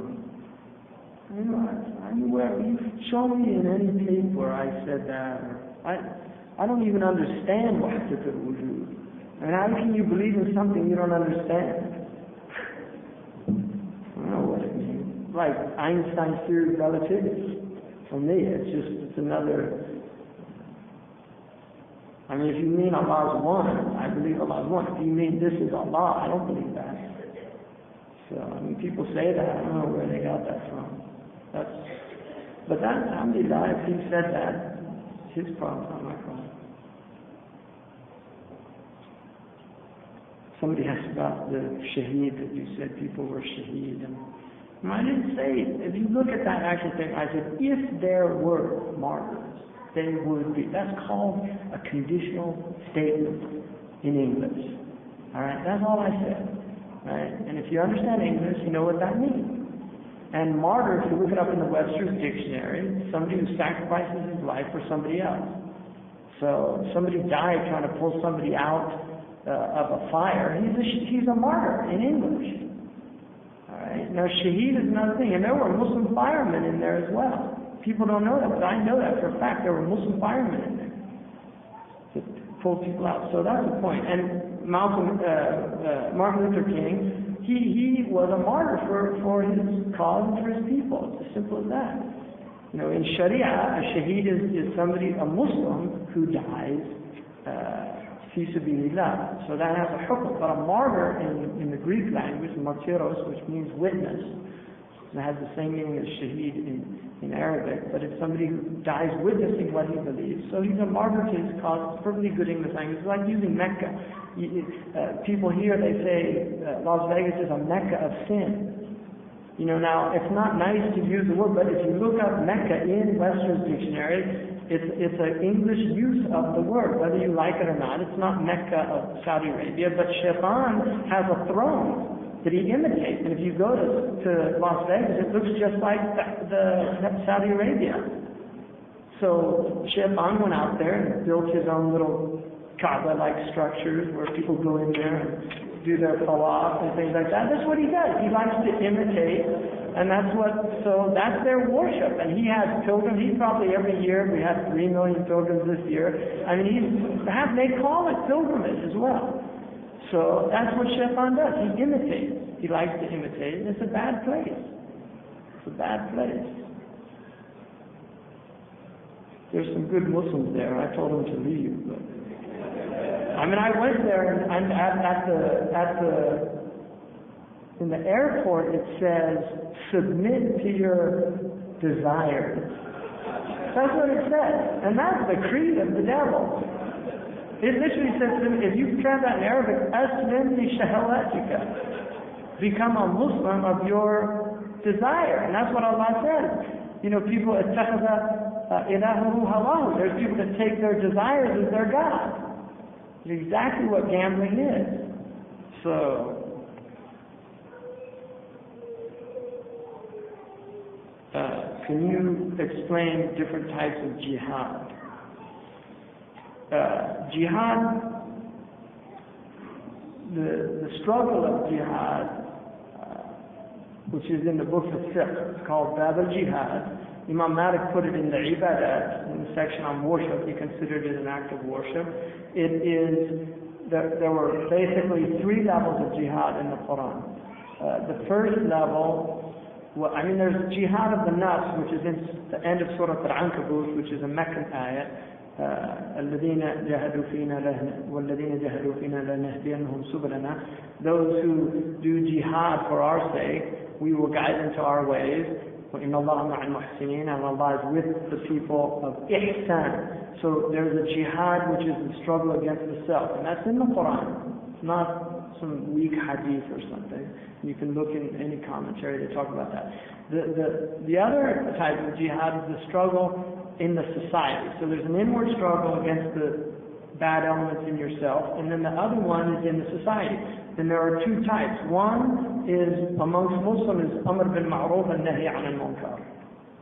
Anywhere you show me in any tape where I said that, I don't even understand wahdat al-wujud. And how can you believe in something you don't understand? I don't know what it means. Like Einstein's theory of relativity. For me, it's another. I mean, if you mean Allah's one, I believe Allah's one. If you mean this is Allah, I don't believe that. So, I mean, people say that. I don't know where they got that from. But that, alhamdulillah, if he said that, it's his problem, not my problem. Somebody asked about the shaheed, that you said people were shaheed. And I didn't say, if you look at that actual thing, I said, if there were martyrs, they would be. That's called a conditional statement in English. All right, that's all I said. Right? And if you understand English, you know what that means. And martyr, if you look it up in the Webster's Dictionary, somebody who sacrifices his life for somebody else. So if somebody died trying to pull somebody out of a fire, he's a martyr in English. All right. Now shaheed is another thing, and there were Muslim firemen in there as well. People don't know that, but I know that for a fact. There were Muslim firemen in there that pulled people out. So that's the point. And Martin Luther King, he was a martyr for his cause and for his people. It's as simple as that. You know, in Sharia, a shaheed is somebody, a Muslim, who dies fi sabilillah. So that has a hukm. But a martyr in the Greek language, martyros, which means witness, and it has the same meaning as shaheed in Arabic, but it's somebody who dies witnessing what he believes. So he's a martyr to his cause. It's perfectly good English language. It's like using Mecca. People here, they say Las Vegas is a Mecca of sin. You know, now, it's not nice to use the word, but if you look up Mecca in Webster's Dictionary, it's an English use of the word, whether you like it or not. It's not Mecca of Saudi Arabia, but Shaitan has a throne that he imitates. And if you go to Las Vegas, it looks just like the Saudi Arabia. So Shaitan went out there and built his own little Kaaba-like structures where people go in there and do their tawaf and things like that. That's what he does. He likes to imitate, and so that's their worship. And he has pilgrims. He probably every year, we had 3 million pilgrims this year. I mean, they call it pilgrimage as well. So that's what Shaitan does. He imitates. He likes to imitate. It's a bad place. It's a bad place. There's some good Muslims there. I told them to leave, but I mean, I went there and in the airport it says, submit to your desires. That's what it says. And that's the creed of the devil. It literally says, if you translate in Arabic, aslim li shahawatika. Become a Muslim of your desire. And that's what Allah says. You know, people ittakhadha ilahahu hawahu. There's people that take their desires as their God. It's exactly what gambling is. So, can you explain different types of jihad? Jihad, the struggle of jihad, which is in the book of fiqh, it's called Bab al-Jihad. Imam Malik put it in the Ibadat, in the section on worship. He considered it an act of worship. There were basically 3 levels of jihad in the Quran. The first level, there's jihad of the nafs, which is in the end of Surah Al-Ankabut, which is a Meccan ayat. الذين جاهدوا فينا والذين جاهدوا فينا لنهدينهم سبلنا. Those who do jihad for our sake, we will guide them to our ways. وإن الله مع المحسنين, and Allah is with the people of ihsan. So there's a jihad which is the struggle against the self, and that's in the Quran. It's not some weak hadith or something. You can look in any commentary to talk about that. The other type of jihad is the struggle in the society. So there's an inward struggle against the bad elements in yourself, and then the other one is in the society. Then there are 2 types. One is amongst Muslims, Amr bil Ma'ruf and Nahi an al-Munkar.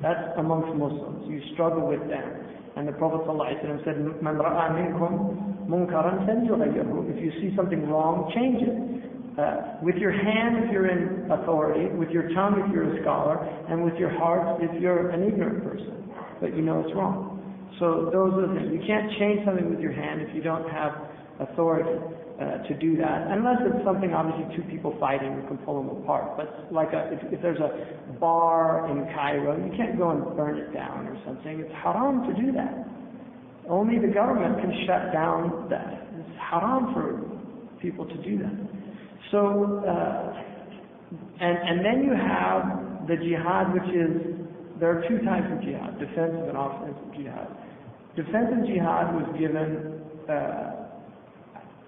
That's amongst Muslims. You struggle with them. And the Prophet ﷺ said, Man ra'a minkum munkaran falyughayyirhu. If you see something wrong, change it. With your hand if you're in authority, with your tongue if you're a scholar, and with your heart if you're an ignorant person. But you know it's wrong. So those are the things. You can't change something with your hand if you don't have authority to do that, unless it's something obviously 2 people fighting, you can pull them apart. But like if there's a bar in Cairo, you can't go and burn it down or something. It's haram to do that. Only the government can shut down that. It's haram for people to do that. So, and then you have the jihad, which is, there are 2 types of jihad, defensive and offensive jihad. Defensive jihad was given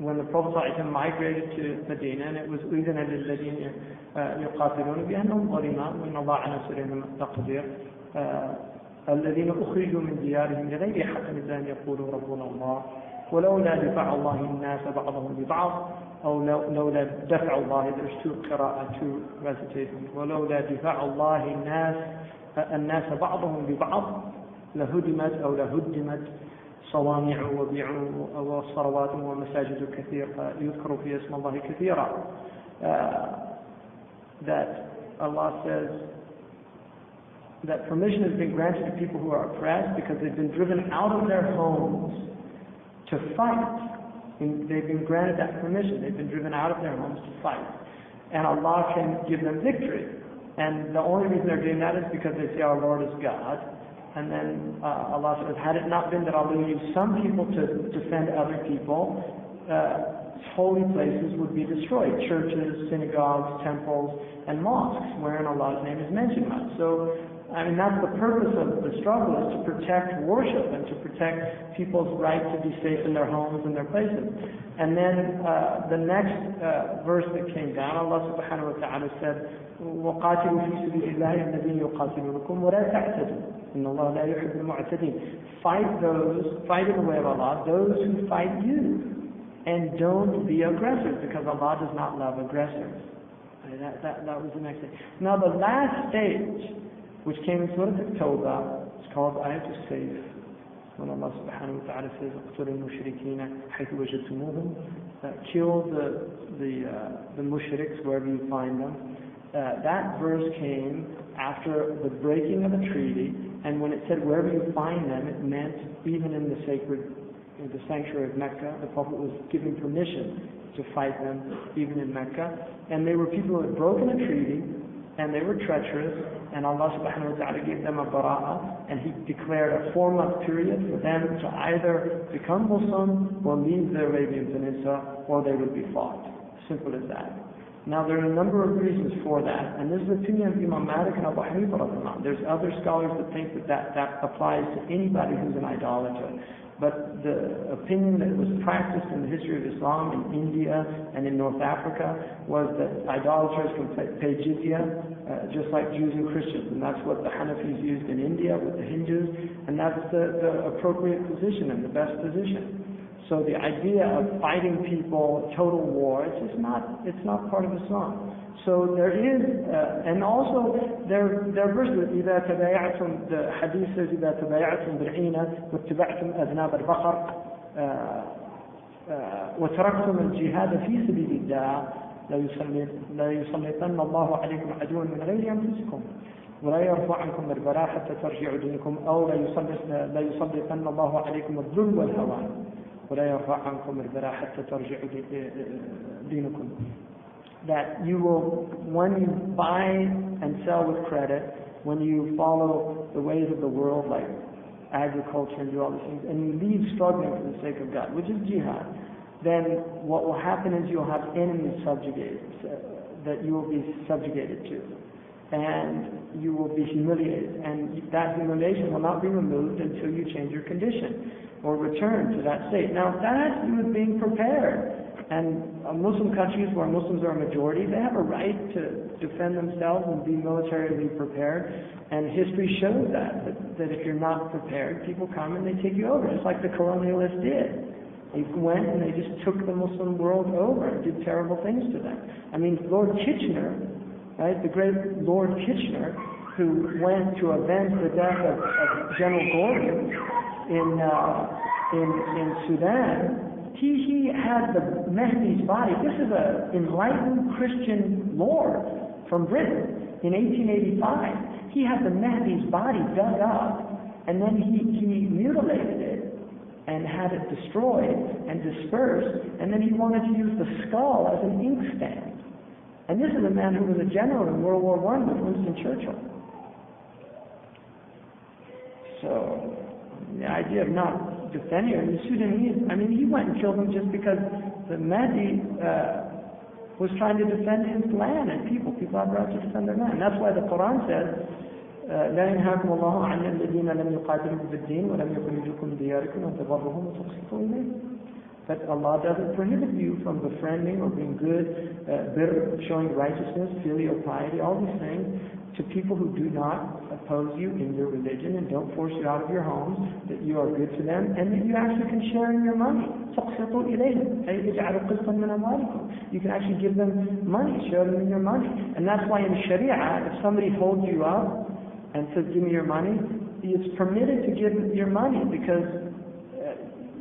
when the Prophet ﷺ migrated to Medina, and it was أذن للذين يقاتلون بأنهم ظلموا وإن الله على نصرهم لقدير الذين أخرجوا من ديارهم لغير حق إلا أن يقولوا ربنا الله ولولا دفاع الله الناس بعضهم ببعض أو لولا دفع الله, there's 2 قراءة, 2 recitations, ولولا دفاع الله الناس بعضهم ببعض لهدمت أو لهدمت صوامع وبيع وصلوات ومساجد كثير يذكر في اسم الله كثيرا. That Allah says that permission has been granted to people who are oppressed because they've been driven out of their homes to fight. They've been granted that permission. They've been driven out of their homes to fight. And Allah can give them victory. And the only reason they're doing that is because they say our Lord is God. And then Allah says, had it not been that Allah used some people to defend other people, holy places would be destroyed. Churches, synagogues, temples, and mosques, wherein Allah's name is mentioned much. So, I mean, that's the purpose of the struggle, is to protect worship and to protect people's right to be safe in their homes and their places. And then the next verse that came down, Allah subhanahu wa ta'ala said, وَقَاتِلُوا فِي سَبِيلِ اللَّهِ الَّذِينَ يُقَاتِلُونَكُمْ وَلَا تَعْتَدُوا إِنَّ اللَّهَ لَا يُحِبُّ الْمُعْتَدِينَ. Fight in the way of Allah, those who fight you, and don't be aggressors, because Allah does not love aggressors. That was the next thing. Now the last stage, which came in Surah At-Tawbah, it's called Ayatul Sayf. when Allah subhanahu wa ta'ala says, اقتلوا المشركين حيث وجدتموهم, kill the mushriks wherever you find them. That verse came after the breaking of a treaty, and when it said wherever you find them, it meant even in the sanctuary of Mecca, the Prophet was given permission to fight them even in Mecca. And they were people who had broken a treaty, and they were treacherous, and Allah subhanahu wa ta'ala gave them a bara'ah, and He declared a 4-month period for them to either become Muslim or leave the Arabian Peninsula, or they would be fought. Simple as that. Now there are a number of reasons for that, and this is the opinion of Imam Malik and Abu Hanifa. There's other scholars that think that applies to anybody who's an idolater. But the opinion that was practiced in the history of Islam in India and in North Africa was that idolaters can pay jizya, just like Jews and Christians. And that's what the Hanafis used in India with the Hindus, and that's the appropriate position and the best position. So the idea of fighting people, total war, it's not part of Islam. So there is, and also there are verses, إذا تبايعتم, the hadith says, إذا تبايعتم بالعينة واتبعتم أذناب البقر وتركتم الجهاد في سبيل الله لا يسلطن الله عليكم عدوا من غير أنفسكم ولا يرفع عنكم البلاء حتى ترجعوا دينكم أو لا يسلطن الله عليكم الذل والهوان ولا يرفع عنكم البلاء حتى ترجعوا دينكم. That you will, when you buy and sell with credit, when you follow the ways of the world like agriculture and do all these things, and you leave struggling for the sake of God, which is jihad, then what will happen is you'll have enemies subjugated, that you will be subjugated to. And you will be humiliated. And that humiliation will not be removed until you change your condition or return to that state. Now that has to do with being prepared. And Muslim countries where Muslims are a majority, they have a right to defend themselves and be militarily prepared. And history shows that if you're not prepared, people come and they take you over, just like the colonialists did. They went and they just took the Muslim world over and did terrible things to them. I mean, Lord Kitchener, right, the great Lord Kitchener, who went to avenge the death of General Gordon in Sudan, he had the Mahdi's body. This is an enlightened Christian lord from Britain in 1885. He had the Mahdi's body dug up, and then he mutilated it and had it destroyed and dispersed, and then he wanted to use the skull as an inkstand. And this is a man who was a general in World War I with Winston Churchill. So the idea of not defending him, the Sudanese, I mean, he went and killed them just because the Mahdi was trying to defend his land and people. People have rights to defend their land. That's why the Quran says, لا ينهاكم الله عن الذين لم يقاتلوكم في الدين ولم يخرجوكم من دياركم أن تبروهم وتقسطوا إليهم. But Allah doesn't prohibit you from befriending or being good, showing righteousness, filial piety, all these things, to people who do not oppose you in your religion and don't force you out of your homes, that you are good to them, and that you actually can share in your money. You can actually give them money, share them in your money. And that's why in Sharia, if somebody holds you up and says, give me your money, it's permitted to give your money, because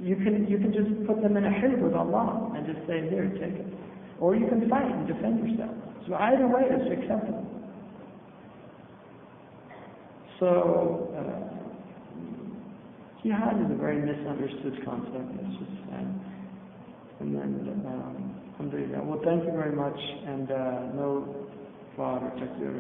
you can just put them in a hilf with Allah and just say, here, take it. Or you can fight and defend yourself. So either way, it's acceptable. So, jihad is a very misunderstood concept, let's just say. And then, alhamdulillah. Well, thank you very much, and no fraud or takfir.